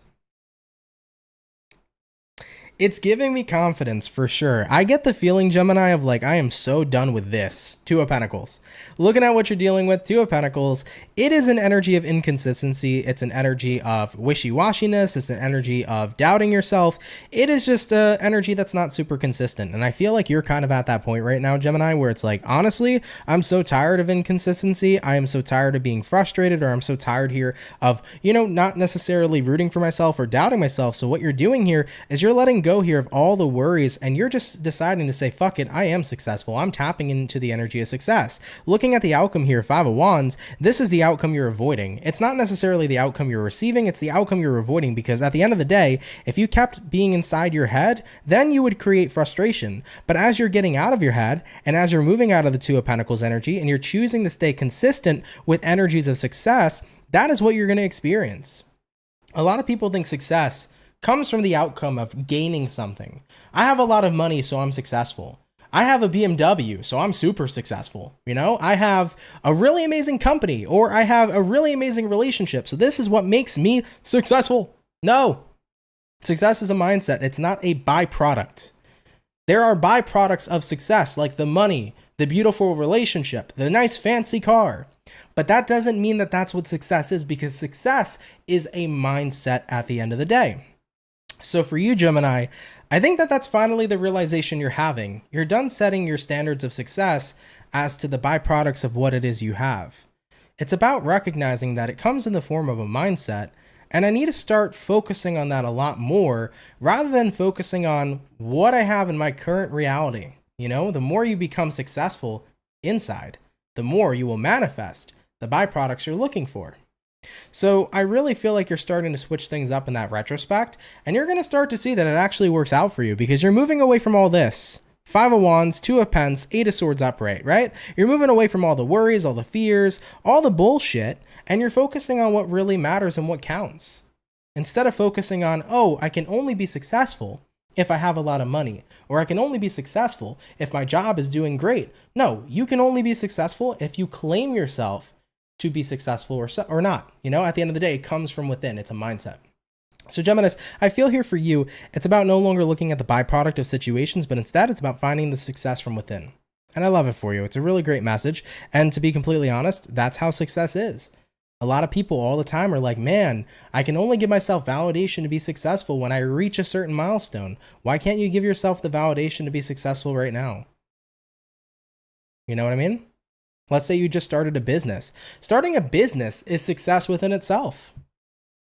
It's giving me confidence for sure. I get the feeling, Gemini, of like, I am so done with this. 2 of Pentacles. Looking at what you're dealing with, 2 of Pentacles, it is an energy of inconsistency. It's an energy of wishy-washiness. It's an energy of doubting yourself. It is just an energy that's not super consistent. And I feel like you're kind of at that point right now, Gemini, where it's like, honestly, I'm so tired of inconsistency. I am so tired of being frustrated, or I'm so tired here of, you know, not necessarily rooting for myself or doubting myself. So what you're doing here is you're letting go here of all the worries, and you're just deciding to say, fuck it, I am successful. I'm tapping into the energy of success. Looking at the outcome here, 5 of Wands, this is the outcome you're avoiding. It's not necessarily the outcome you're receiving, it's the outcome you're avoiding, because at the end of the day, if you kept being inside your head, then you would create frustration. But as you're getting out of your head, and as you're moving out of the 2 of Pentacles energy, and you're choosing to stay consistent with energies of success, that is what you're going to experience. A lot of people think success comes from the outcome of gaining something. I have a lot of money, so I'm successful. I have a BMW, so I'm super successful. You know, I have a really amazing company, or I have a really amazing relationship, so this is what makes me successful. No, success is a mindset. It's not a byproduct. There are byproducts of success, like the money, the beautiful relationship, the nice fancy car. But that doesn't mean that that's what success is, because success is a mindset at the end of the day. So for you, Gemini, I think that that's finally the realization you're having. You're done setting your standards of success as to the byproducts of what it is you have. It's about recognizing that it comes in the form of a mindset, and I need to start focusing on that a lot more rather than focusing on what I have in my current reality. You know, the more you become successful inside, the more you will manifest the byproducts you're looking for. So I really feel like you're starting to switch things up in that retrospect, and you're going to start to see that it actually works out for you, because you're moving away from all this Five of Wands, Two of Pence, Eight of Swords upright, right? You're moving away from all the worries, all the fears, all the bullshit, and you're focusing on what really matters and what counts. Instead of focusing on, oh, I can only be successful if I have a lot of money, or I can only be successful if my job is doing great. No, you can only be successful if you claim yourself to be successful or not. You know, at the end of the day, it comes from within. It's a mindset. So Geminis, I feel here for you, it's about no longer looking at the byproduct of situations, but instead it's about finding the success from within. And I love it for you. It's a really great message. And to be completely honest, that's how success is. A lot of people all the time are like, man, I can only give myself validation to be successful when I reach a certain milestone. Why can't you give yourself the validation to be successful right now? You know what I mean? Let's say you just started a business. Starting a business is success within itself.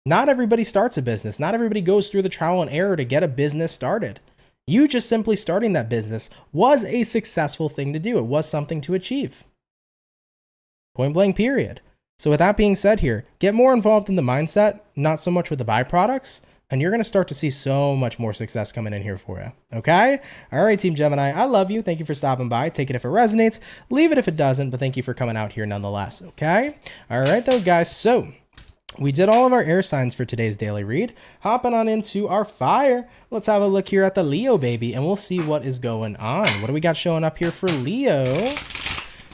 Not everybody starts a business. Not everybody goes through the trial and error to get a business started. You just simply starting that business was a successful thing to do. It was something to achieve. Point blank, period. So with that being said here, get more involved in the mindset, not so much with the byproducts, and you're going to start to see so much more success coming in here for you. Okay? All right, Team Gemini, I love you. Thank you for stopping by. Take it if it resonates. Leave it if it doesn't, but thank you for coming out here nonetheless. Okay? All right, though, guys. So we did all of our air signs for today's daily read. Hopping on into our fire. Let's have a look here at the Leo baby, and we'll see what is going on. What do we got showing up here for Leo?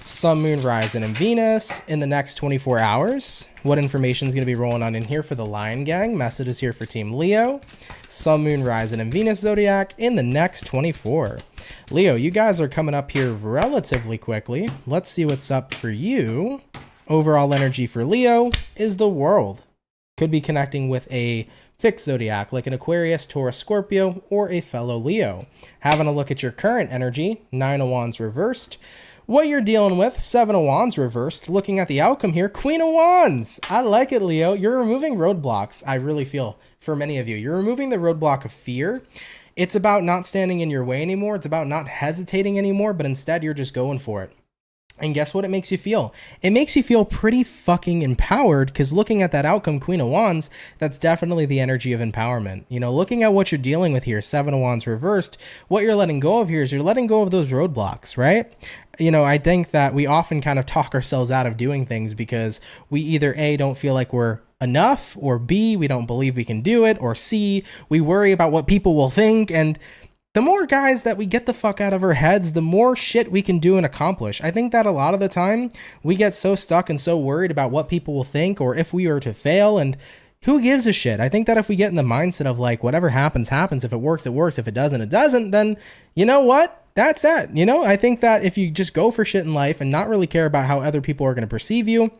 Sun, Moon, Rising, and Venus in the next 24 hours. What information is going to be rolling on in here for the Lion Gang? Messages here for Team Leo. Sun, Moon, Rising, and Venus zodiac in the next 24. Leo, you guys are coming up here relatively quickly. Let's see what's up for you. Overall energy for Leo is the World. Could be connecting with a fixed zodiac like an Aquarius, Taurus, Scorpio, or a fellow Leo. Having a look at your current energy, Nine of Wands reversed. What you're dealing with, Seven of Wands reversed. Looking at the outcome here, Queen of Wands. I like it, Leo. You're removing roadblocks, I really feel, for many of you. You're removing the roadblock of fear. It's about not standing in your way anymore. It's about not hesitating anymore, but instead you're just going for it. And guess what it makes you feel? It makes you feel pretty fucking empowered, because looking at that outcome, Queen of Wands, that's definitely the energy of empowerment. You know, looking at what you're dealing with here, Seven of Wands reversed, what you're letting go of here is you're letting go of those roadblocks, right? You know, I think that we often kind of talk ourselves out of doing things because we either A, don't feel like we're enough, or B, we don't believe we can do it, or C, we worry about what people will think. And the more guys that we get the fuck out of our heads, the more shit we can do and accomplish. I think that a lot of the time we get so stuck and so worried about what people will think or if we are to fail, and who gives a shit? I think that if we get in the mindset of like, whatever happens, happens. If it works, it works. If it doesn't, it doesn't. Then you know what? That's it. You know, I think that if you just go for shit in life and not really care about how other people are going to perceive you,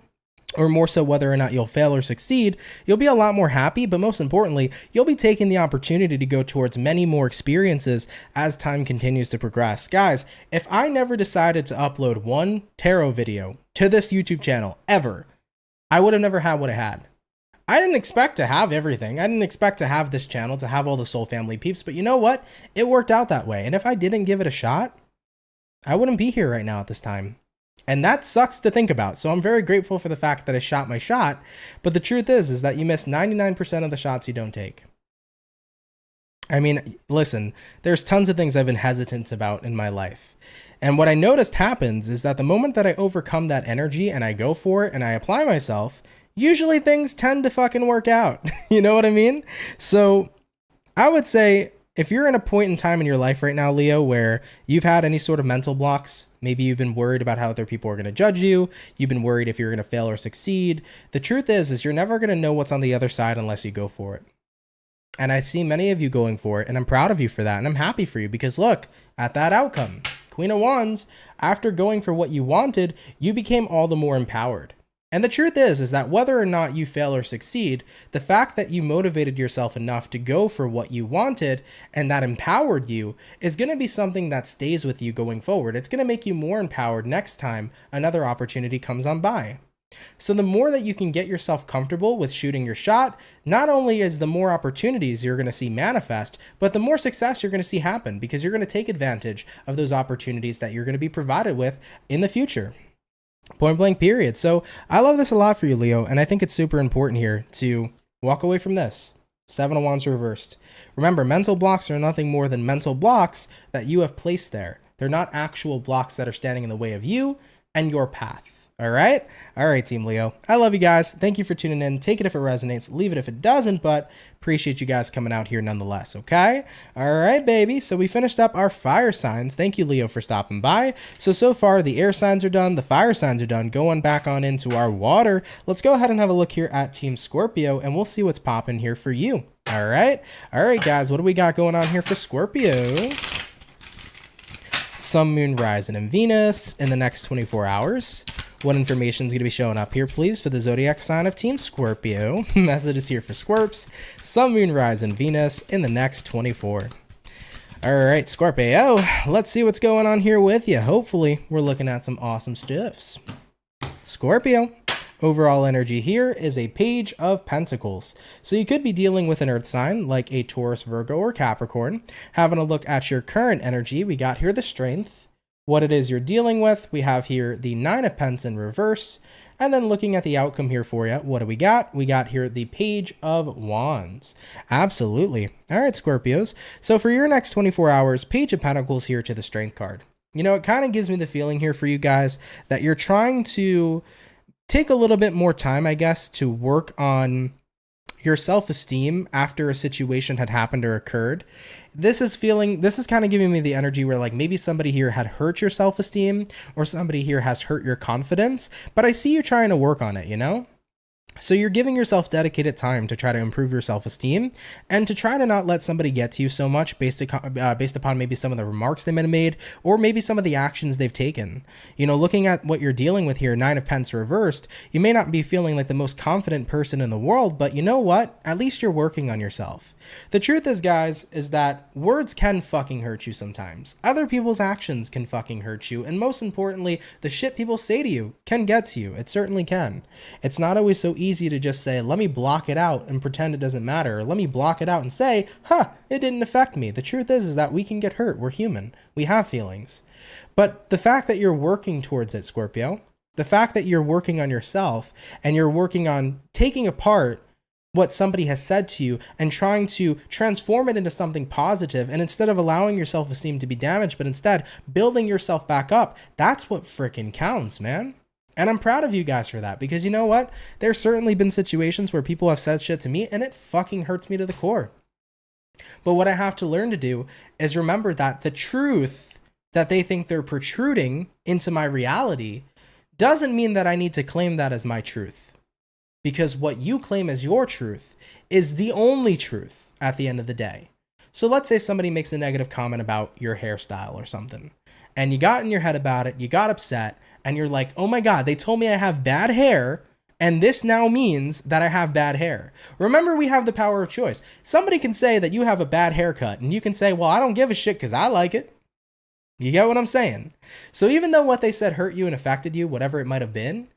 or more so whether or not you'll fail or succeed, you'll be a lot more happy, but most importantly, you'll be taking the opportunity to go towards many more experiences as time continues to progress. Guys, if I never decided to upload one tarot video to this YouTube channel ever, I would have never had what I had. I didn't expect to have everything. I didn't expect to have this channel, to have all the Soul Family peeps, but you know what? It worked out that way. And if I didn't give it a shot, I wouldn't be here right now at this time. And that sucks to think about. So I'm very grateful for the fact that I shot my shot. But the truth is that you miss 99% of the shots you don't take. I mean, listen, there's tons of things I've been hesitant about in my life. And what I noticed happens is that the moment that I overcome that energy and I go for it and I apply myself, usually things tend to fucking work out. You know what I mean? So I would say if you're in a point in time in your life right now, Leo, where you've had any sort of mental blocks, maybe you've been worried about how other people are going to judge you, you've been worried if you're going to fail or succeed, the truth is you're never going to know what's on the other side unless you go for it. And I see many of you going for it, and I'm proud of you for that, and I'm happy for you because look at that outcome. Queen of Wands, after going for what you wanted, you became all the more empowered. And the truth is that whether or not you fail or succeed, the fact that you motivated yourself enough to go for what you wanted and that empowered you is going to be something that stays with you going forward. It's going to make you more empowered next time another opportunity comes on by. So the more that you can get yourself comfortable with shooting your shot, not only is the more opportunities you're going to see manifest, but the more success you're going to see happen because you're going to take advantage of those opportunities that you're going to be provided with in the future. Point blank, period. So I love this a lot for you, Leo, and I think it's super important here to walk away from this. Seven of Wands reversed. Remember, mental blocks are nothing more than mental blocks that you have placed there. They're not actual blocks that are standing in the way of you and your path. All right? All right, Team Leo. I love you guys. Thank you for tuning in. Take it if it resonates. Leave it if it doesn't, but appreciate you guys coming out here nonetheless, okay? All right, baby. So we finished up our fire signs. Thank you, Leo, for stopping by. So far, the air signs are done. The fire signs are done. Going back on into our water. Let's go ahead and have a look here at Team Scorpio, and we'll see what's popping here for you. All right? All right, guys. What do we got going on here for Scorpio? Sun, Moon, Rising, and Venus in the next 24 hours. What information is going to be showing up here, please, for the zodiac sign of Team Scorpio? Messages here for Scorps. Sun, Moon, Rising, Venus in the next 24. All right, Scorpio, let's see what's going on here with you. Hopefully, we're looking at some awesome stuffs. Scorpio, overall energy here is a Page of Pentacles. So you could be dealing with an earth sign like a Taurus, Virgo, or Capricorn. Having a look at your current energy, we got here the Strength. What it is you're dealing with, we have here the Nine of Pentacles in reverse. And then looking at the outcome here for you, what do we got? We got here the Page of Wands. Absolutely. All right, Scorpios. So for your next 24 hours, Page of Pentacles here to the Strength card. You know, it kind of gives me the feeling here for you guys that you're trying to take a little bit more time, I guess, to work on your self-esteem after a situation had happened or occurred. This is kind of giving me the energy where like maybe somebody here had hurt your self-esteem or somebody here has hurt your confidence, but I see you trying to work on it, you know? So you're giving yourself dedicated time to try to improve your self-esteem and to try to not let somebody get to you so much based upon maybe some of the remarks they might have made or maybe some of the actions they've taken. You know, looking at what you're dealing with here, Nine of Pentacles reversed, you may not be feeling like the most confident person in the world, but you know what? At least you're working on yourself. The truth is, guys, is that words can fucking hurt you sometimes. Other people's actions can fucking hurt you. And most importantly, the shit people say to you can get to you. It certainly can. It's not always so easy to just say, let me block it out and pretend it doesn't matter. Or let me block it out and say, it didn't affect me. The truth is that we can get hurt. We're human. We have feelings. But the fact that you're working towards it, Scorpio, the fact that you're working on yourself and you're working on taking apart what somebody has said to you and trying to transform it into something positive, and instead of allowing your self-esteem to be damaged, but instead building yourself back up, that's what freaking counts, man. And I'm proud of you guys for that, because you know what? There's certainly been situations where people have said shit to me and it fucking hurts me to the core. But what I have to learn to do is remember that the truth that they think they're protruding into my reality doesn't mean that I need to claim that as my truth. Because what you claim as your truth is the only truth at the end of the day. So let's say somebody makes a negative comment about your hairstyle or something, and you got in your head about it, you got upset, and you're like, oh my God, they told me I have bad hair, and this now means that I have bad hair. Remember, we have the power of choice. Somebody can say that you have a bad haircut, and you can say, well, I don't give a shit because I like it. You get what I'm saying? So even though what they said hurt you and affected you, whatever it might have been,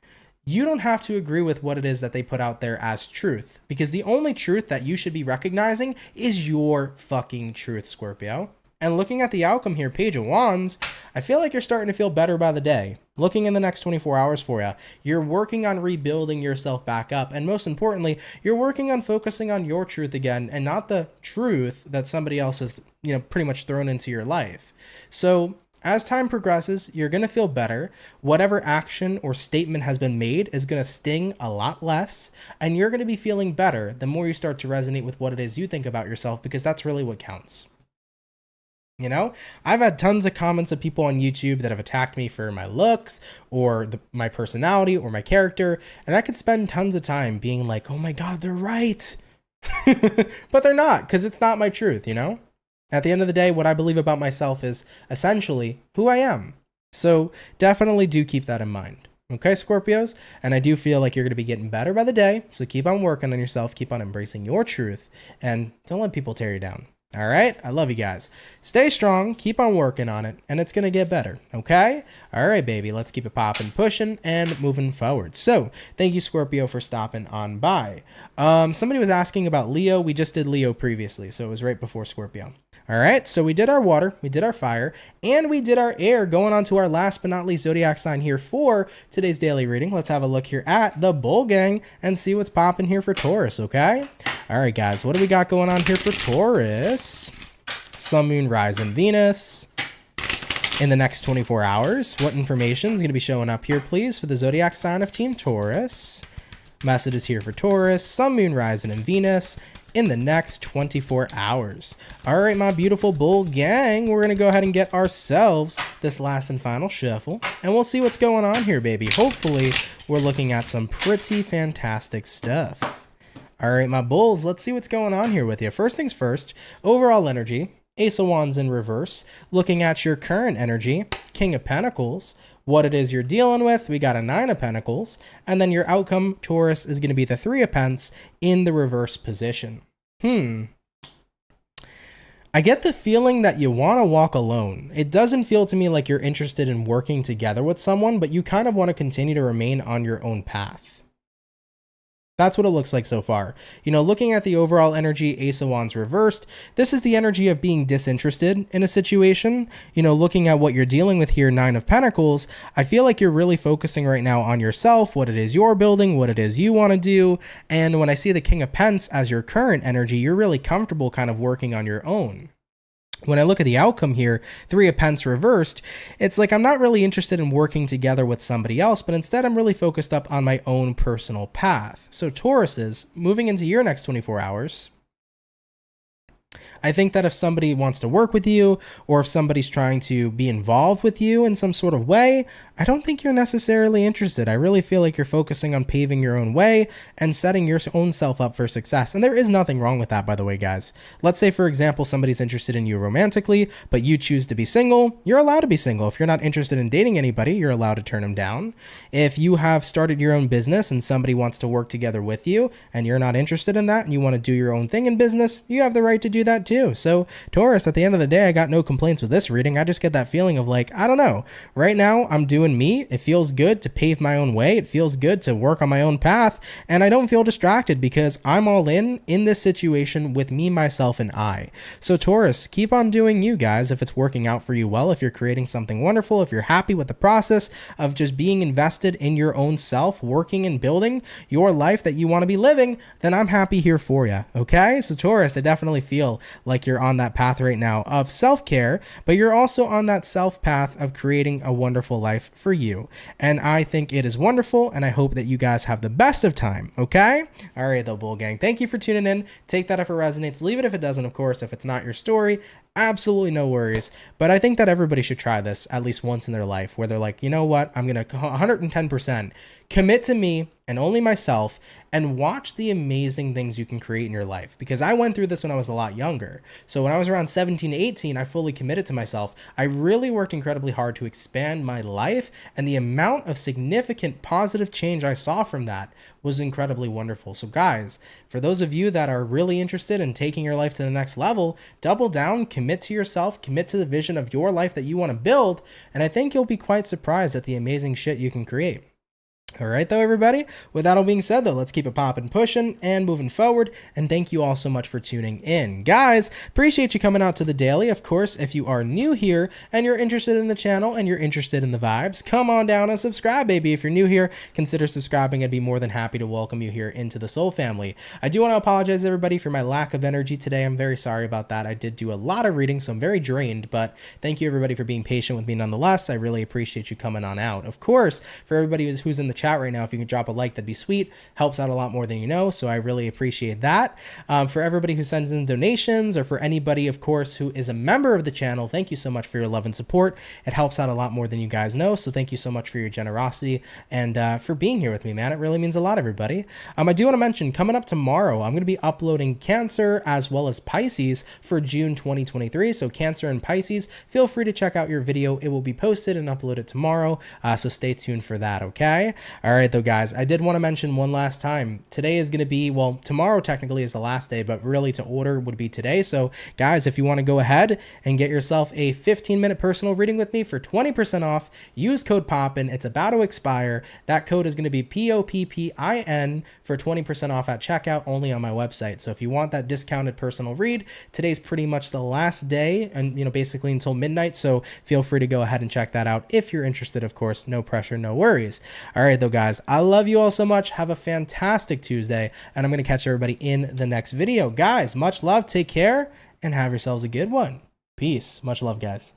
you don't have to agree with what it is that they put out there as truth, because the only truth that you should be recognizing is your fucking truth, Scorpio. And looking at the outcome here, Page of Wands, I feel like you're starting to feel better by the day. Looking in the next 24 hours for you, you're working on rebuilding yourself back up. And most importantly, you're working on focusing on your truth again and not the truth that somebody else has, pretty much thrown into your life. So as time progresses, you're going to feel better. Whatever action or statement has been made is going to sting a lot less, and you're going to be feeling better the more you start to resonate with what it is you think about yourself, because that's really what counts. You know, I've had tons of comments of people on YouTube that have attacked me for my looks or my personality or my character, and I could spend tons of time being like, oh my God, they're right. But they're not, because it's not my truth, you know? At the end of the day, what I believe about myself is essentially who I am. So definitely do keep that in mind. Okay, Scorpios? And I do feel like you're going to be getting better by the day. So keep on working on yourself. Keep on embracing your truth. And don't let people tear you down. All right? I love you guys. Stay strong. Keep on working on it. And it's going to get better. Okay? All right, baby. Let's keep it popping, pushing, and moving forward. So thank you, Scorpio, for stopping on by. Somebody was asking about Leo. We just did Leo previously. So it was right before Scorpio. All right, so we did our water, we did our fire, and we did our air. Going on to our last but not least zodiac sign here for today's daily reading. Let's have a look here at the Bull Gang and see what's popping here for Taurus, okay? All right, guys, what do we got going on here for Taurus? Sun, Moon, Rise, and Venus in the next 24 hours. What information is going to be showing up here, please, for the zodiac sign of Team Taurus? Messages here for Taurus, Sun, Moon, Rising, and Venus in the next 24 hours. All right, my beautiful bull gang, we're going to go ahead and get ourselves this last and final shuffle, and we'll see what's going on here, baby. Hopefully, we're looking at some pretty fantastic stuff. All right, my bulls, let's see what's going on here with you. First things first, overall energy. Ace of Wands in reverse, looking at your current energy, King of Pentacles, what it is you're dealing with, we got a 9 of Pentacles, and then your outcome, Taurus, is going to be the 3 of Pents in the reverse position. I get the feeling that you want to walk alone. It doesn't feel to me like you're interested in working together with someone, but you kind of want to continue to remain on your own path. That's what it looks like so far. You know, looking at the overall energy, Ace of Wands reversed, this is the energy of being disinterested in a situation. You know, looking at what you're dealing with here, 9 of Pentacles, I feel like you're really focusing right now on yourself, what it is you're building, what it is you want to do. And when I see the King of Pents as your current energy, you're really comfortable kind of working on your own. When I look at the outcome here, 3 of Pents reversed, it's like I'm not really interested in working together with somebody else, but instead I'm really focused up on my own personal path. So Tauruses, moving into your next 24 hours, I think that if somebody wants to work with you, or if somebody's trying to be involved with you in some sort of way, I don't think you're necessarily interested. I really feel like you're focusing on paving your own way and setting your own self up for success. And there is nothing wrong with that, by the way, guys. Let's say, for example, somebody's interested in you romantically, but you choose to be single. You're allowed to be single. If you're not interested in dating anybody, you're allowed to turn them down. If you have started your own business and somebody wants to work together with you and you're not interested in that and you want to do your own thing in business, you have the right to do that too. So Taurus, at the end of the day, I got no complaints with this reading. I just get that feeling of like, I don't know, right now I'm doing me. It feels good to pave my own way. It feels good to work on my own path, and I don't feel distracted because I'm all in this situation with me, myself, and I. So Taurus, keep on doing you, guys. If it's working out for you well, if you're creating something wonderful, if you're happy with the process of just being invested in your own self, working and building your life that you want to be living, then I'm happy here for you. Okay, so Taurus, I definitely feel like you're on that path right now of self-care, but you're also on that self path of creating a wonderful life for you. And I think it is wonderful, and I hope that you guys have the best of time. Okay, all right, though, bull gang, thank you for tuning in. Take that if it resonates, leave it if it doesn't. Of course, if it's not your story, absolutely no worries. But I think that everybody should try this at least once in their life, where they're like, you know what, I'm gonna 110% commit to me and only myself, and watch the amazing things you can create in your life. Because I went through this when I was a lot younger. So when I was around 17 to 18, I fully committed to myself. I really worked incredibly hard to expand my life, and the amount of significant positive change I saw from that was incredibly wonderful. So guys, for those of you that are really interested in taking your life to the next level, double down, commit to yourself, commit to the vision of your life that you want to build, and I think you'll be quite surprised at the amazing shit you can create. All right, though, everybody, with that all being said, though, let's keep it popping, pushing, and moving forward. And thank you all so much for tuning in. Guys, appreciate you coming out to the daily. Of course, if you are new here and you're interested in the channel and you're interested in the vibes, come on down and subscribe, baby. If you're new here, consider subscribing. I'd be more than happy to welcome you here into the Soul family. I do want to apologize, everybody, for my lack of energy today. I'm very sorry about that. I did do a lot of reading, so I'm very drained, but thank you, everybody, for being patient with me nonetheless. I really appreciate you coming on out. Of course, for everybody who's in the chat right now, if you could drop a like, that'd be sweet. Helps out a lot more than you know, so I really appreciate that. For everybody who sends in donations, or for anybody, of course, who is a member of the channel, thank you so much for your love and support. It helps out a lot more than you guys know, so thank you so much for your generosity and for being here with me, man. It really means a lot, everybody. I do want to mention, coming up tomorrow, I'm going to be uploading Cancer as well as Pisces for June 2023, so Cancer and Pisces, feel free to check out your video. It will be posted and uploaded tomorrow, so stay tuned for that, okay? All right, though, guys, I did want to mention one last time, today is going to be, well, tomorrow technically is the last day, but really to order would be today. So guys, if you want to go ahead and get yourself a 15-minute personal reading with me for 20% off, use code POPPIN. It's about to expire. That code is going to be POPPIN for 20% off at checkout, only on my website. So if you want that discounted personal read, today's pretty much the last day, and basically until midnight. So feel free to go ahead and check that out if you're interested. Of course, no pressure, no worries. All right, though, guys, I love you all so much. Have a fantastic Tuesday, and I'm going to catch everybody in the next video. Guys, much love. Take care, and have yourselves a good one. Peace. Much love, guys.